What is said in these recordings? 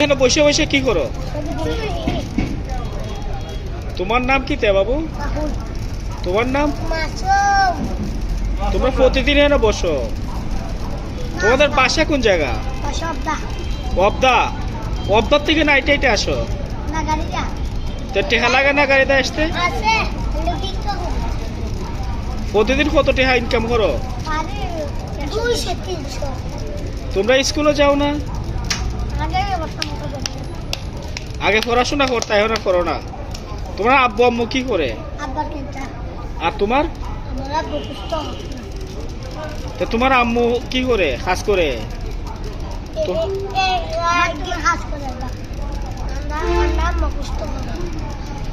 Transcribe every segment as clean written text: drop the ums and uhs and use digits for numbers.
এখানে বসে বসে কি করো? তোমার নাম কি তে বাবু? তোমার নাম? তোমরা প্রতিদিন এখানে বসো? তোমাদের বাসা কোন জায়গা? অবদা। অবদার থেকে নাইটে আইটে আসো? তো টেহা লাগে না গাড়িতে আসতে? প্রতিদিন কত টেহা ইনকাম করো? তোমরা স্কুলে যাও না? আগে পড়াশোনা করতে, এখন আর করো না? তোমার আব্বু আম্মু কি করে? আর তোমার? তো তোমার আম্মু কি করে, কাজ করে?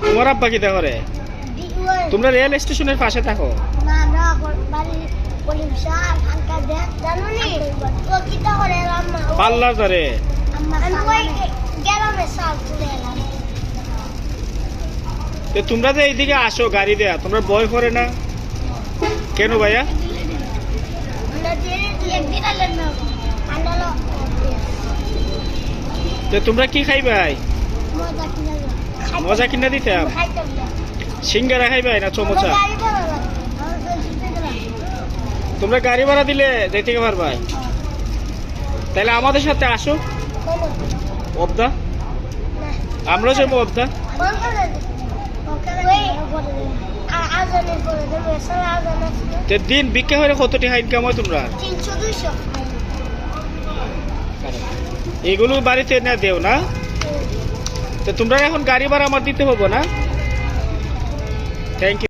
তোমার আব্বা কি করে? তোমরা রেল স্টেশনের পাশে থাকো? পাল্লার ধারে? তোমরা যে এইদিকে আসো গাড়ি দেয়া, তোমরা ভয় করে না কেন ভাইয়া? তোমরা কি খাইবাই? মজা কিনা দিতাম? সিঙ্গারা খাইবাই না চমচা? তোমরা গাড়ি ভাড়া দিলে যেতে পারবাই? তাহলে আমাদের সাথে আসো অবদা, আমরা যাবো অবদা। দিন ভিক্ষা হয়ে কত টাকা ইনকাম হয় তোমরা? এগুলো বাড়িতে না দেও না? তো তোমরা এখন গাড়ি ভাড়া আমার দিতে হবো না? Thank you.